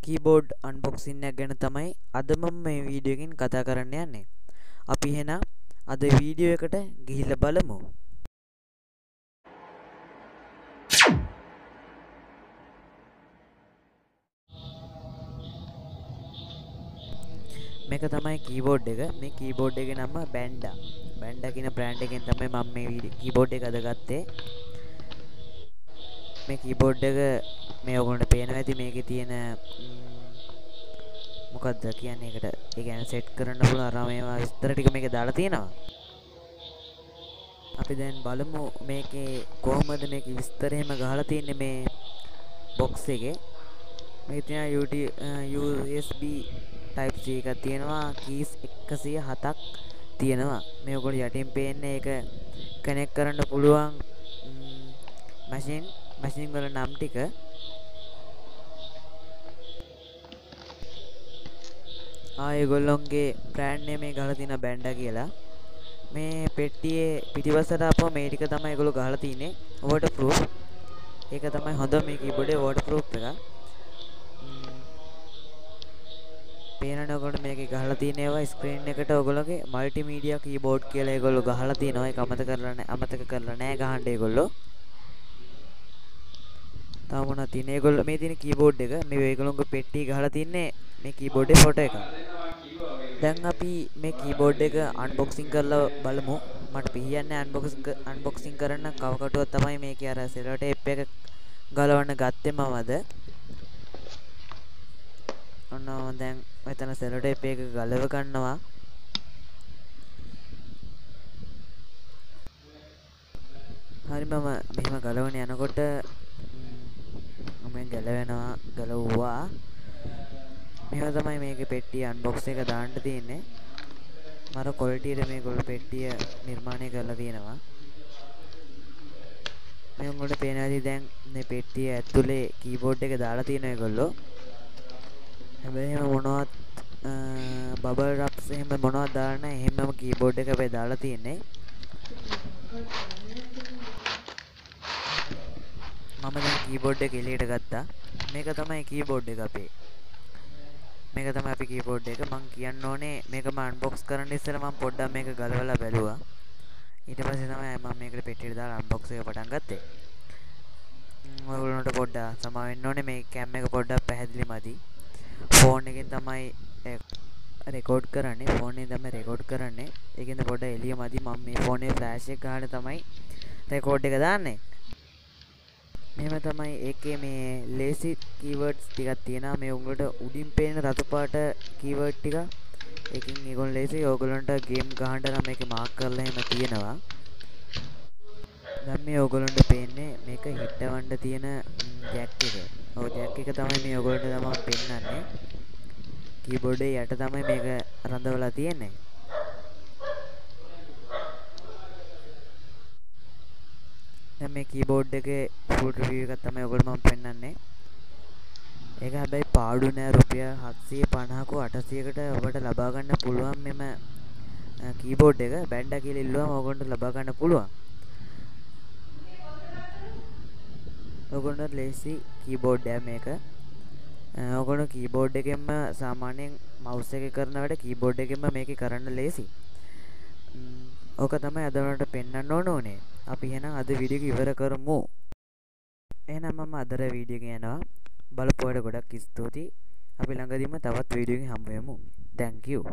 Keyboard unboxing එකක් ගැන තමයි අද මම මේ වීඩියෝ එකෙන් කතා කරන්න යන්නේ. අපි එහෙනම් අද වීඩියෝ එකට ගිහිල්ලා බලමු. මේක තමයි කීබෝඩ් එක. මේ කීබෝඩ් එකේ නම බැන්ඩා. බැන්ඩා කියන බ්‍රෑන්ඩ් එකෙන් තමයි මම මේ කීබෝඩ් එක අද ගත්තේ. මේ කීබෝඩ් එක මේ ඔයගොල්ලන්ට පේනවා ඇති මේකේ තියෙන මොකක්ද කියන්නේ ඒකට. ඒ කියන්නේ සෙට් කරන්න පුළුවන් අර මේවා විස්තර ටික මේකේ දාලා තියෙනවා. අපි දැන් බලමු මේකේ කොහොමද මේක විස්තර එහෙම ගහලා තියෙන්නේ මේ බොක්ස් එකේ. මේකේ තියෙන USB type C එකක් තියෙනවා. keys 107ක් තියෙනවා. මේ ඔයගොල්ලෝ යටින් පේන්නේ ඒක කනෙක්ට් කරන්න පුළුවන් මැෂින් වල නම් ටික. ඒගොල්ලොන්ගේ බ්‍රෑන්ඩ් නේම එක ගහලා තියෙන බැන්ඩා කියලා. මේ පෙට්ටියේ පිටිපස්සට අපෝ මේ ටික තමයි ඒගොල්ලෝ ගහලා තින්නේ waterproof. ඒක තමයි හොඳ මේ කීබෝඩේ waterproof එක. පේනනේ ඔයගොල්ලෝ මේකේ ගහලා තියෙන ඒවා ස්ක්‍රීන් එකට ඔයගොල්ලෝගේ මල්ටිමීඩියා කීබෝඩ් කියලා ඒගොල්ලෝ ගහලා තියෙනවා. ඒක අමතක කරලා නැහැ ගහන්න ඒගොල්ලෝ. තව මොනවද තියෙන්නේ? ඒගොල්ලෝ මේ තියෙන කීබෝඩ් එක මේ ඒගොල්ලෝගේ පෙට්ටිය ගහලා තින්නේ මේ කීබෝඩේ ෆොටෝ එක. දැන් අපි මේ කීබෝඩ් එක අන්බොක්සිං කරලා බලමු. මට පිහියන්නේ අන්බොක්සිං කරන්න කවකටුවක් තමයි මේකේ අර සෙලෝ ටේප් එක ගලවන්න ගත්තේ මම අද. ඔන්න දැන් මෙතන සෙලෝ ටේප් එක ගලව ගන්නවා. හරි මම මෙහෙම ගලවන යනකොට මම ගලවුවා. මේව තමයි මේකේ පෙට්ටිය අන්බොක්ස් එක දාන්න තියෙන්නේ. මර ක්වොලිටියට මේගොල්ලෝ පෙට්ටිය නිර්මාණය කරලා තියෙනවා. මේ උඹට පේනවාදී දැන් මේ පෙට්ටිය ඇතුලේ කීබෝඩ් එක දාලා තියෙනවා ඒගොල්ලෝ. හැබැයි මොනවත් බබල් රැප්ස් එහෙම මොනවත් දාලා නැහැ. එහෙමම කීබෝඩ් එක අපේ දාලා තියෙන්නේ. මම දැන් කීබෝඩ් එක එළියට ගත්තා. මේක තමයි කීබෝඩ් එක අපේ. මේක තමයි අපි කීබෝඩ් එක. මම කියන්න ඕනේ මේක මම අන්බොක්ස් කරන්න ඉස්සෙල්ලා මම පොඩ්ඩක් මේක ගලවලා බැලුවා. ඊට පස්සේ තමයි මම මේකට පෙට්ටියට දාලා අන්බොක්ස් එක පටන් ගත්තේ. ඔයගොල්ලන්ට පොඩ්ඩක් සමා වෙන්න ඕනේ මේ කැම් එක පොඩ්ඩක් පැහැදිලි මදි. ෆෝන් එකෙන් තමයි රෙකෝඩ් කරන්නේ. ෆෝන් එකෙන් තමයි රෙකෝඩ් කරන්නේ. ඒකෙන්ද පොඩ්ඩක් එළිය මදි. මම මේ ෆෝන් එකේ ෆ්ලෑෂ් එක ගහලා තමයි රෙකෝඩ් එක දාන්නේ. මෙහෙම තමයි ඒකේ මේ ලේසි කීවර්ඩ්ස් ටිකක් තියෙනවා. මේ උඹට උඩින් පේන රතු පාට කීවර්ඩ් ටික. ඒකෙන් ඒගොල්ලෝ ලේසි ඕගොල්ලන්ට ගේම් ගහන්න නම් මේක මාක් කරලා එහෙම තියෙනවා. දැන් මේ ඕගොල්ලන්ට පේන්නේ මේක හිටවන්න තියෙන ජැක් එක. ඔව් ජැක් එක තමයි මේ ඕගොල්ලන්ට තමයි පෙන්නන්නේ. කීබෝඩේ යට තමයි මේක රඳවලා තියෙන්නේ. දැන් මේ කීබෝඩ් එකේ ෆුල් රිවිව් එකක් තමයි ඔයගොල්ලෝ මම පෙන්නන්නේ. ඒක හැබැයි පාඩු නෑ. රුපියල් 750ක 800කට ඔබට ලබා ගන්න පුළුවන් මෙම කීබෝඩ් එක. බැන්ඩා කියලා ඉල්ලුවම ඔයගොල්ලන්ට ලබා ගන්න පුළුවන්. ඔයගොල්ලන්ට ලේසි කීබෝඩ් එක මේක. ඔයගොල්ලෝ කීබෝඩ් එකෙන්ම සාමාන්‍යයෙන් මවුස් එකේ කරන වැඩ කීබෝඩ් එකෙන්ම මේකේ කරන්න ලේසි. ඕක තමයි අද වලට පෙන්වන්න ඕනේ. අපි එහෙනම් අද වීඩියෝ එක ඉවර කරමු. එහෙනම් මම අදට වීඩියෝ එක යනවා. බලපුවාට ගොඩක් ස්තුතියි. අපි ළඟදීම තවත් වීඩියෝ එකකින් හම්බ වෙමු. Thank you.